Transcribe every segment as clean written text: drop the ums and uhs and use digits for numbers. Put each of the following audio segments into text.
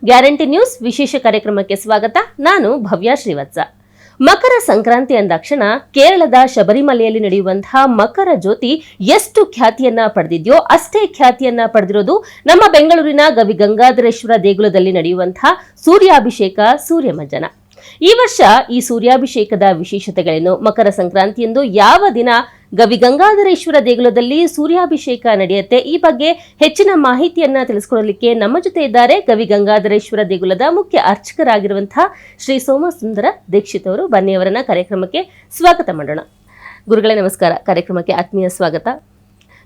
Guarantee news ವಿಶೇಷ ಕಾರ್ಯಕ್ರಮಕ್ಕೆ ಸ್ವಾಗತ. ನಾನು ಭವ್ಯ ಶ್ರೀವತ್ಸ. ಮಕರ ಸಂಕ್ರಾಂತಿ ಅಂದಾಕ್ಷಣ ಕೇರಳದ ಶಬರಿಮಲೆಯಲ್ಲಿ ನಡೆಯುವಂತಹ ಮಕರ ಜ್ಯೋತಿ ಎಷ್ಟು ಖ್ಯಾತಿಯನ್ನ ಪಡೆದಿದೆಯೋ ಅಷ್ಟೇ ಖ್ಯಾತಿಯನ್ನ ಪಡೆದಿರೋದು ನಮ್ಮ ಬೆಂಗಳೂರಿನ ಗವಿಗಂಗಾಧರೇಶ್ವರ ದೇಗುಲದಲ್ಲಿ ನಡೆಯುವಂತಹ ಸೂರ್ಯಾಭಿಷೇಕ ಸೂರ್ಯಮಜ್ಜನ. ಈ ವರ್ಷ ಈ ಸೂರ್ಯಾಭಿಷೇಕದ ವಿಶೇಷತೆಗಳೇನು, ಮಕರ ಸಂಕ್ರಾಂತಿಯಂದು ಯಾವ ದಿನ ಗವಿಗಂಗಾಧರೇಶ್ವರ ದೇಗುಲದಲ್ಲಿ ಸೂರ್ಯಾಭಿಷೇಕ ನಡೆಯುತ್ತೆ, ಈ ಬಗ್ಗೆ ಹೆಚ್ಚಿನ ಮಾಹಿತಿಯನ್ನ ತಿಳಿಸಿಕೊಡಲಿಕ್ಕೆ ನಮ್ಮ ಜೊತೆ ಇದ್ದಾರೆ ಗವಿಗಂಗಾಧರೇಶ್ವರ ದೇಗುಲದ ಮುಖ್ಯ ಅರ್ಚಕರಾಗಿರುವಂತಹ ಶ್ರೀ ಸೋಮಸುಂದರ ದೀಕ್ಷಿತ್ ಅವರು. ಬನ್ನಿ ಅವರನ್ನ ಕಾರ್ಯಕ್ರಮಕ್ಕೆ ಸ್ವಾಗತ ಮಾಡೋಣ. ಗುರುಗಳೇ ನಮಸ್ಕಾರ, ಕಾರ್ಯಕ್ರಮಕ್ಕೆ ಆತ್ಮೀಯ ಸ್ವಾಗತ.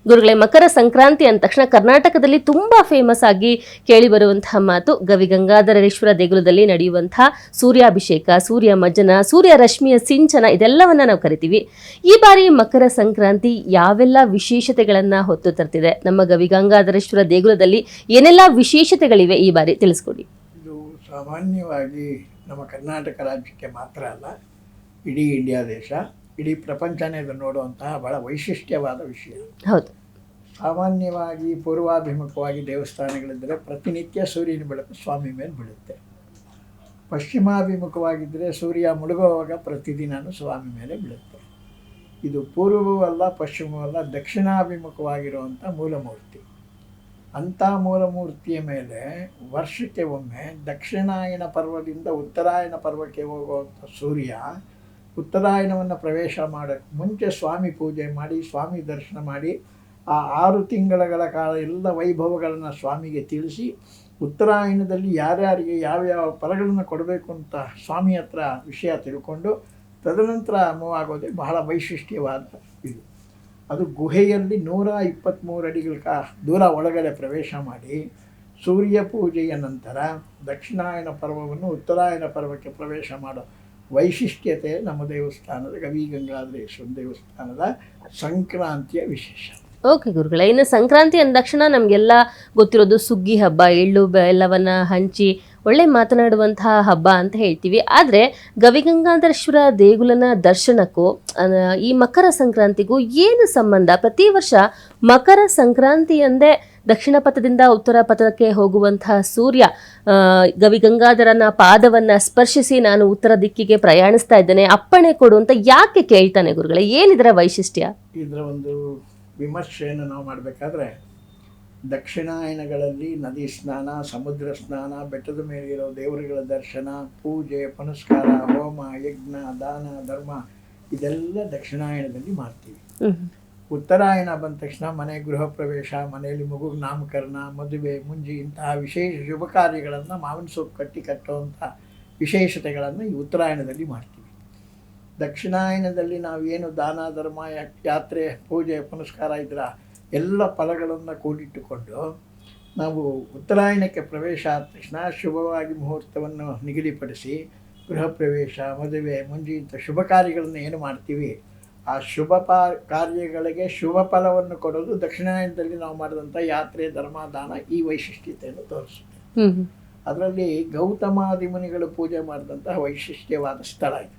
ಗುರುಗಳೇ, ಮಕರ ಸಂಕ್ರಾಂತಿ ಅಂದ ತಕ್ಷಣ ಕರ್ನಾಟಕದಲ್ಲಿ ತುಂಬಾ ಫೇಮಸ್ ಆಗಿ ಕೇಳಿ ಬರುವಂತಹ ಮಾತು ಗವಿಗಂಗಾಧರೇಶ್ವರ ದೇಗುಲದಲ್ಲಿ ನಡೆಯುವಂತಹ ಸೂರ್ಯಾಭಿಷೇಕ, ಸೂರ್ಯ ಮಜ್ಜನ, ಸೂರ್ಯ ರಶ್ಮಿಯ ಸಿಂಚನ, ಇದೆಲ್ಲವನ್ನ ನಾವು ಕರಿತೀವಿ. ಈ ಬಾರಿ ಮಕರ ಸಂಕ್ರಾಂತಿ ಯಾವೆಲ್ಲ ವಿಶೇಷತೆಗಳನ್ನ ಹೊತ್ತು ತರ್ತಿದೆ? ನಮ್ಮ ಗವಿಗಂಗಾಧರೇಶ್ವರ ದೇಗುಲದಲ್ಲಿ ಏನೆಲ್ಲ ವಿಶೇಷತೆಗಳಿವೆ ಈ ಬಾರಿ ತಿಳಿಸ್ಕೊಡಿ. ಇದು ಸಾಮಾನ್ಯವಾಗಿ ನಮ್ಮ ಕರ್ನಾಟಕ ರಾಜ್ಯಕ್ಕೆ ಮಾತ್ರ ಅಲ್ಲ, ಇಡೀ ಇಂಡಿಯಾ ದೇಶ, ಇಡೀ ಪ್ರಪಂಚನೇ ಇದನ್ನು ನೋಡುವಂತಹ ಬಹಳ ವೈಶಿಷ್ಟ್ಯವಾದ ವಿಷಯ. ಹೌದು. ಸಾಮಾನ್ಯವಾಗಿ ಪೂರ್ವಾಭಿಮುಖವಾಗಿ ದೇವಸ್ಥಾನಗಳಿದ್ದರೆ ಪ್ರತಿನಿತ್ಯ ಸೂರ್ಯನ ಬೆಳಕು ಸ್ವಾಮಿ ಮೇಲೆ ಬೀಳುತ್ತೆ. ಪಶ್ಚಿಮಾಭಿಮುಖವಾಗಿದ್ದರೆ ಸೂರ್ಯ ಮುಳುಗುವಾಗ ಪ್ರತಿದಿನವೂ ಸ್ವಾಮಿ ಮೇಲೆ ಬೀಳುತ್ತೆ. ಇದು ಪೂರ್ವವೂ ಅಲ್ಲ, ಪಶ್ಚಿಮವೂ ಅಲ್ಲ, ದಕ್ಷಿಣಾಭಿಮುಖವಾಗಿರುವಂಥ ಮೂಲಮೂರ್ತಿ. ಅಂಥ ಮೂಲಮೂರ್ತಿಯ ಮೇಲೆ ವರ್ಷಕ್ಕೆ ಒಮ್ಮೆ ದಕ್ಷಿಣಾಯನ ಪರ್ವದಿಂದ ಉತ್ತರಾಯಣ ಪರ್ವಕ್ಕೆ ಹೋಗುವಂಥ ಸೂರ್ಯ ಉತ್ತರಾಯಣವನ್ನು ಪ್ರವೇಶ ಮಾಡೋಕ್ಕೆ ಮುಂಚೆ ಸ್ವಾಮಿ ಪೂಜೆ ಮಾಡಿ, ಸ್ವಾಮಿ ದರ್ಶನ ಮಾಡಿ, ಆ 6 ತಿಂಗಳ ಕಾಲ ಎಲ್ಲ ವೈಭವಗಳನ್ನು ಸ್ವಾಮಿಗೆ ತಿಳಿಸಿ, ಉತ್ತರಾಯಣದಲ್ಲಿ ಯಾರ್ಯಾರಿಗೆ ಯಾವ್ಯಾವ ಫಲಗಳನ್ನು ಕೊಡಬೇಕು ಅಂತ ಸ್ವಾಮಿ ಹತ್ರ ವಿಷಯ ತಿಳ್ಕೊಂಡು ತದನಂತರ ಮೂವ್ ಆಗೋದೇ ಬಹಳ ವೈಶಿಷ್ಟ್ಯವಾದ ಇದು. ಅದು ಗುಹೆಯಲ್ಲಿ 123 ಅಡಿಗಳ ದೂರ ಒಳಗಡೆ ಪ್ರವೇಶ ಮಾಡಿ ಸೂರ್ಯ ಪೂಜೆಯ ನಂತರ ದಕ್ಷಿಣಾಯನ ಪರ್ವವನ್ನು ಉತ್ತರಾಯಣ ಪರ್ವಕ್ಕೆ ಪ್ರವೇಶ ಮಾಡೋ ವೈಶಿಷ್ಟ್ಯತೆ ನಮ್ಮ ದೇವಸ್ಥಾನದ ಗವಿಗಂಗಾಧರೇಶ್ವರ ದೇವಸ್ಥಾನದ ಸಂಕ್ರಾಂತಿಯ ವಿಶೇಷ. ಓಕೆ ಗುರುಗಳೇ, ಇನ್ನು ಸಂಕ್ರಾಂತಿ ಅಂದ ತಕ್ಷಣ ನಮಗೆಲ್ಲ ಗೊತ್ತಿರೋದು ಸುಗ್ಗಿ ಹಬ್ಬ, ಎಳ್ಳು ಬೆಲ್ಲವನ್ನ ಹಂಚಿ ಒಳ್ಳೆ ಮಾತನಾಡುವಂತಹ ಹಬ್ಬ ಅಂತ ಹೇಳ್ತೀವಿ. ಆದರೆ ಗವಿಗಂಗಾಧರೇಶ್ವರ ದೇಗುಲನ ದರ್ಶನಕ್ಕೂ ಈ ಮಕರ ಸಂಕ್ರಾಂತಿಗೂ ಏನು ಸಂಬಂಧ? ಪ್ರತಿ ವರ್ಷ ಮಕರ ಸಂಕ್ರಾಂತಿ ಅಂದೇ ದಕ್ಷಿಣ ಪಥದಿಂದ ಉತ್ತರ ಪಥಕ್ಕೆ ಹೋಗುವಂತಹ ಸೂರ್ಯ ಗವಿಗಂಗಾಧರನ ಪಾದವನ್ನ ಸ್ಪರ್ಶಿಸಿ ನಾನು ಉತ್ತರ ದಿಕ್ಕಿಗೆ ಪ್ರಯಾಣಿಸ್ತಾ ಇದ್ದೇನೆ, ಅಪ್ಪಣೆ ಕೊಡು ಅಂತ ಯಾಕೆ ಕೇಳ್ತಾನೆ ಗುರುಗಳೇ? ಏನಿದರ ವೈಶಿಷ್ಟ್ಯ? ಇದರ ಒಂದು ವಿಮರ್ಶೆಯನ್ನು ನಾವು ಮಾಡಬೇಕಾದ್ರೆ ದಕ್ಷಿಣಾಯನಗಳಲ್ಲಿ ನದಿ ಸ್ನಾನ, ಸಮುದ್ರ ಸ್ನಾನ, ಬೆಟ್ಟದ ಮೇಲಿರೋ ದೇವರುಗಳ ದರ್ಶನ, ಪೂಜೆ ಪುನಸ್ಕಾರ, ಹೋಮ ಯಜ್ಞ, ದಾನ ಧರ್ಮ ಇದೆಲ್ಲ ದಕ್ಷಿಣಾಯನದಲ್ಲಿ ಮಾಡ್ತೀವಿ. ಉತ್ತರಾಯಣ ಬಂದ ತಕ್ಷಣ ಮನೆ ಗೃಹ ಪ್ರವೇಶ, ಮನೆಯಲ್ಲಿ ಮಗು ನಾಮಕರಣ, ಮದುವೆ, ಮುಂಜಿ ಇಂತಹ ವಿಶೇಷ ಶುಭ ಕಾರ್ಯಗಳನ್ನು ಮಾವಿನ ಸೊಪ್ಪು ಕಟ್ಟುವಂಥ ವಿಶೇಷತೆಗಳನ್ನು ಈ ಉತ್ತರಾಯಣದಲ್ಲಿ ಮಾಡ್ತೀವಿ. ದಕ್ಷಿಣಾಯನದಲ್ಲಿ ನಾವೇನು ದಾನ ಧರ್ಮ, ಯಾತ್ರೆ, ಪೂಜೆ ಪುನಸ್ಕಾರ ಇದರ ಎಲ್ಲ ಫಲಗಳನ್ನು ಕೂಡಿಟ್ಟುಕೊಂಡು ನಾವು ಉತ್ತರಾಯಣಕ್ಕೆ ಪ್ರವೇಶ ಆದ ತಕ್ಷಣ ಶುಭವಾಗಿ ಮುಹೂರ್ತವನ್ನು ನಿಗದಿಪಡಿಸಿ ಗೃಹ ಪ್ರವೇಶ, ಮದುವೆ, ಮುಂಜಿ ಇಂಥ ಶುಭ ಕಾರ್ಯಗಳನ್ನು ಏನು ಮಾಡ್ತೀವಿ, ಆ ಶುಭ ಕಾರ್ಯಗಳಿಗೆ ಶುಭ ಫಲವನ್ನು ಕೊಡೋದು ದಕ್ಷಿಣಾಯನದಲ್ಲಿ ನಾವು ಮಾಡಿದಂಥ ಯಾತ್ರೆ, ಧರ್ಮ, ದಾನ ಈ ವೈಶಿಷ್ಟ್ಯತೆಯನ್ನು ತೋರಿಸುತ್ತೆ. ಅದರಲ್ಲಿ ಗೌತಮಾದಿ ಮುನಿಗಳು ಪೂಜೆ ಮಾಡಿದಂತಹ ವೈಶಿಷ್ಟ್ಯವಾದ ಸ್ಥಳ ಇದು.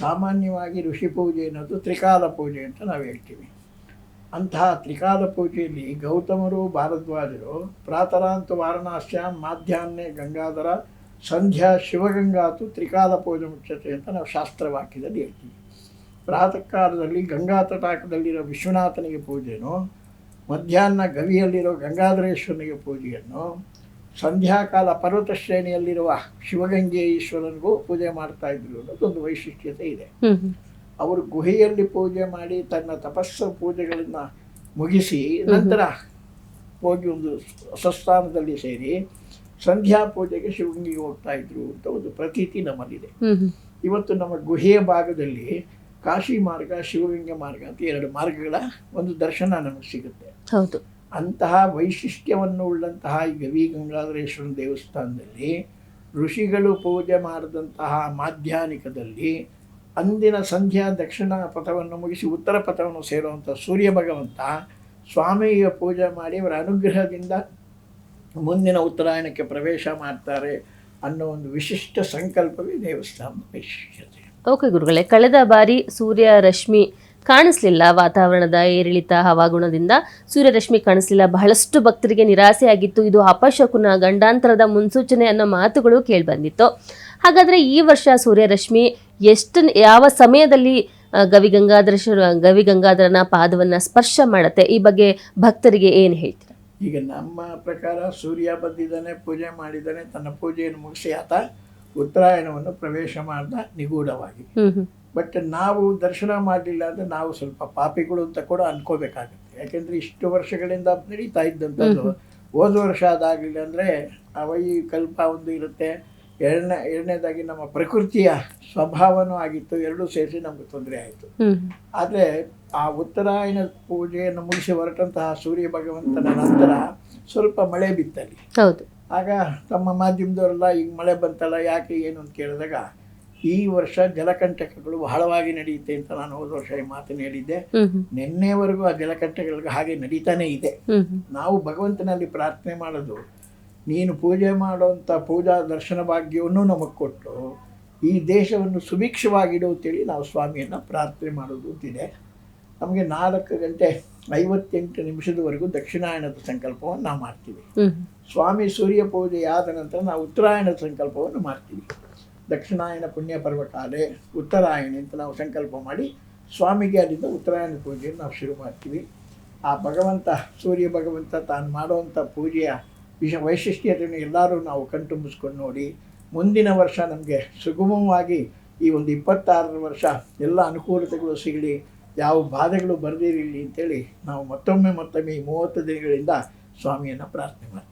ಸಾಮಾನ್ಯವಾಗಿ ಋಷಿ ಪೂಜೆ ಅನ್ನೋದು ತ್ರಿಕಾಲ ಪೂಜೆ ಅಂತ ನಾವು ಹೇಳ್ತೀವಿ. ಅಂತಹ ತ್ರಿಕಾಲ ಪೂಜೆಯಲ್ಲಿ ಗೌತಮರು, ಭಾರದ್ವಾಜರು ಪ್ರಾತರಾಂತು ವಾರಣಾಸ್ಯ, ಮಾಧ್ಯಾಹ್ನೆ ಗಂಗಾಧರ, ಸಂಧ್ಯಾ ಶಿವಗಂಗಾತು ತ್ರಿಕಾಲ ಪೂಜೆ ಮುಚ್ಚತೆ ಅಂತ ನಾವು ಶಾಸ್ತ್ರವಾಕ್ಯದಲ್ಲಿ ಹೇಳ್ತೀವಿ. ಪ್ರಾತಃ ಕಾಲದಲ್ಲಿ ಗಂಗಾ ತಟಾಕದಲ್ಲಿರೋ ವಿಶ್ವನಾಥನಿಗೆ ಪೂಜೆಯನ್ನು, ಮಧ್ಯಾಹ್ನ ಗವಿಯಲ್ಲಿರೋ ಗಂಗಾಧರೇಶ್ವರನಿಗೆ ಪೂಜೆಯನ್ನು, ಸಂಧ್ಯಾಕಾಲ ಪರ್ವತ ಶ್ರೇಣಿಯಲ್ಲಿರುವ ಶಿವಗಂಗೆ ಈಶ್ವರನಿಗೂ ಪೂಜೆ ಮಾಡ್ತಾ ಇದ್ರು ಅನ್ನೋದೊಂದು ವೈಶಿಷ್ಟ್ಯತೆ ಇದೆ. ಅವರು ಗುಹೆಯಲ್ಲಿ ಪೂಜೆ ಮಾಡಿ ತನ್ನ ತಪಸ್ಸು ಪೂಜೆಗಳನ್ನು ಮುಗಿಸಿ ನಂತರ ಹೋಗಿ ಒಂದು ಸ್ವಸ್ಥಾನದಲ್ಲಿ ಸೇರಿ ಸಂಧ್ಯಾ ಪೂಜೆಗೆ ಶಿವಗಂಗೆಗೆ ಹೋಗ್ತಾ ಇದ್ರು ಅಂತ ಒಂದು ಪ್ರತೀತಿ ನಮ್ಮಲ್ಲಿದೆ. ಇವತ್ತು ನಮ್ಮ ಗುಹೆಯ ಭಾಗದಲ್ಲಿ ಕಾಶಿ ಮಾರ್ಗ, ಶಿವಗಂಗೆ ಮಾರ್ಗ ಅಂತ 2 ಮಾರ್ಗಗಳ ಒಂದು ದರ್ಶನ ನಮಗೆ ಸಿಗುತ್ತೆ. ಹೌದು. ಅಂತಹ ವೈಶಿಷ್ಟ್ಯವನ್ನು ಉಳ್ಳಂತಹ ಈ ಗವಿಗಂಗಾಧರೇಶ್ವರ ದೇವಸ್ಥಾನದಲ್ಲಿ ಋಷಿಗಳು ಪೂಜೆ ಮಾಡಿದಂತಹ ಮಾಧ್ಯಾಹ್ನಿಕದಲ್ಲಿ ಅಂದಿನ ಸಂಧ್ಯಾ ದಕ್ಷಿಣ ಪಥವನ್ನು ಮುಗಿಸಿ ಉತ್ತರ ಪಥವನ್ನು ಸೇರುವಂಥ ಸೂರ್ಯ ಭಗವಂತ ಸ್ವಾಮಿಯ ಪೂಜೆ ಮಾಡಿ ಅವರ ಅನುಗ್ರಹದಿಂದ ಮುಂದಿನ ಉತ್ತರಾಯಣಕ್ಕೆ ಪ್ರವೇಶ ಮಾಡ್ತಾರೆ ಅನ್ನೋ ಒಂದು ವಿಶಿಷ್ಟ ಸಂಕಲ್ಪವೇ ದೇವಸ್ಥಾನದ ವೈಶಿಷ್ಟ್ಯತೆ. ಓಕೆ ಗುರುಗಳೇ, ಕಳೆದ ಬಾರಿ ಸೂರ್ಯ ರಶ್ಮಿ ಕಾಣಿಸ್ಲಿಲ್ಲ. ವಾತಾವರಣದ ಏರಿಳಿತ ಹವಾಗುಣದಿಂದ ಸೂರ್ಯರಶ್ಮಿ ಕಾಣಿಸ್ಲಿಲ್ಲ. ಬಹಳಷ್ಟು ಭಕ್ತರಿಗೆ ನಿರಾಸೆ ಆಗಿತ್ತು. ಇದು ಅಪಶಕುನ, ಗಂಡಾಂತರದ ಮುನ್ಸೂಚನೆ ಅನ್ನೋ ಮಾತುಗಳು ಕೇಳಿಬಂದಿತ್ತು. ಹಾಗಾದ್ರೆ ಈ ವರ್ಷ ಸೂರ್ಯರಶ್ಮಿ ಯಾವ ಸಮಯದಲ್ಲಿ ಗವಿಗಂಗಾಧರನ ಪಾದವನ್ನ ಸ್ಪರ್ಶ ಮಾಡತ್ತೆ? ಈ ಬಗ್ಗೆ ಭಕ್ತರಿಗೆ ಏನು ಹೇಳ್ತೀರಾ? ಈಗ ನಮ್ಮ ಪ್ರಕಾರ ಸೂರ್ಯ ಬಂದಿದ್ದಾನೆ, ಪೂಜೆ ಮಾಡಿದ್ದಾನೆ, ತನ್ನ ಪೂಜೆಯನ್ನು ಮುಗಿಸಿ ಆತ ಉತ್ತರಾಯಣವನ್ನು ಪ್ರವೇಶ ಮಾಡ್ದ ನಿಗೂಢವಾಗಿ. ಬಟ್ ನಾವು ದರ್ಶನ ಮಾಡಲಿಲ್ಲ ಅಂದರೆ ನಾವು ಸ್ವಲ್ಪ ಪಾಪಿಗಳು ಅಂತ ಕೂಡ ಅನ್ಕೋಬೇಕಾಗುತ್ತೆ. ಯಾಕೆಂದರೆ ಇಷ್ಟು ವರ್ಷಗಳಿಂದ ನಡೀತಾ ಇದ್ದಂಥದ್ದು ಹೋದ ವರ್ಷ ಅದಾಗಲಿಲ್ಲ ಅಂದರೆ ಕಲ್ಪ ಒಂದು ಇರುತ್ತೆ. ಎರಡನೇದಾಗಿ ನಮ್ಮ ಪ್ರಕೃತಿಯ ಸ್ವಭಾವನೂ ಆಗಿತ್ತು. ಎರಡೂ ಸೇರಿಸಿ ನಮಗೆ ತೊಂದರೆ ಆಯಿತು. ಆದರೆ ಆ ಉತ್ತರಾಯಣ ಪೂಜೆಯನ್ನು ಮುಗಿಸಿ ಹೊರಟಂತಹ ಸೂರ್ಯ ಭಗವಂತನ ನಂತರ ಸ್ವಲ್ಪ ಮಳೆ ಬಿತ್ತಲ್ಲಿ. ಹೌದು. ಆಗ ತಮ್ಮ ಮಾಧ್ಯಮದವರೆಲ್ಲ ಈಗ ಮಳೆ ಬಂತಲ್ಲ ಯಾಕೆ ಏನು ಅಂತ ಕೇಳಿದಾಗ ಈ ವರ್ಷ ಜಲಕಂಟಕಗಳು ಬಹಳವಾಗಿ ನಡೆಯುತ್ತೆ ಅಂತ ನಾನು ಹೋದ ವರ್ಷ ಈ ಮಾತನ್ನು ಹೇಳಿದ್ದೆ. ನಿನ್ನೆವರೆಗೂ ಆ ಜಲಕಂಟಕಗಳಿಗೆ ಹಾಗೆ ನಡೀತಾನೆ ಇದೆ. ನಾವು ಭಗವಂತನಲ್ಲಿ ಪ್ರಾರ್ಥನೆ ಮಾಡೋದು, ನೀನು ಪೂಜೆ ಮಾಡುವಂಥ ಪೂಜಾ ದರ್ಶನ ಭಾಗ್ಯವನ್ನು ನಮಗೆ ಕೊಟ್ಟು ಈ ದೇಶವನ್ನು ಸುಭಿಕ್ಷವಾಗಿಡು ಅಂತೇಳಿ ನಾವು ಸ್ವಾಮಿಯನ್ನು ಪ್ರಾರ್ಥನೆ ಮಾಡೋದು ಅಂತಿದೆ. ನಮಗೆ 4:58 ದಕ್ಷಿಣಾಯನದ ಸಂಕಲ್ಪವನ್ನು ನಾವು ಮಾಡ್ತೀವಿ. ಸ್ವಾಮಿ ಸೂರ್ಯ ಪೂಜೆ ಆದ ನಂತರ ನಾವು ಉತ್ತರಾಯಣದ ಸಂಕಲ್ಪವನ್ನು ಮಾಡ್ತೀವಿ. ದಕ್ಷಿಣಾಯನ ಪುಣ್ಯ ಪರ್ವಕಾಲೆ ಉತ್ತರಾಯಣ ಅಂತ ನಾವು ಸಂಕಲ್ಪ ಮಾಡಿ ಸ್ವಾಮಿಗೆ ಅಲ್ಲಿಂದ ಉತ್ತರಾಯಣ ಪೂಜೆಯನ್ನು ನಾವು ಶುರು ಮಾಡ್ತೀವಿ. ಆ ಭಗವಂತ ಸೂರ್ಯ ಭಗವಂತ ತಾನು ಮಾಡುವಂಥ ಪೂಜೆಯ ವೈಶಿಷ್ಟ್ಯತೆಯನ್ನು ಎಲ್ಲರೂ ನಾವು ಕಣ್ತುಂಬಿಸ್ಕೊಂಡು ನೋಡಿ ಮುಂದಿನ ವರ್ಷ ನಮಗೆ ಸುಗಮವಾಗಿ ಈ ಒಂದು 26 ವರ್ಷ ಎಲ್ಲ ಅನುಕೂಲತೆಗಳು ಸಿಗಲಿ, ಯಾವ ಬಾಧೆಗಳು ಬರದಿರಲಿ ಅಂತೇಳಿ ನಾವು ಮತ್ತೊಮ್ಮೆ ಈ 30 ದಿನಗಳಿಂದ ಸ್ವಾಮಿಯನ್ನು ಪ್ರಾರ್ಥನೆ ಮಾಡ್ತೀವಿ.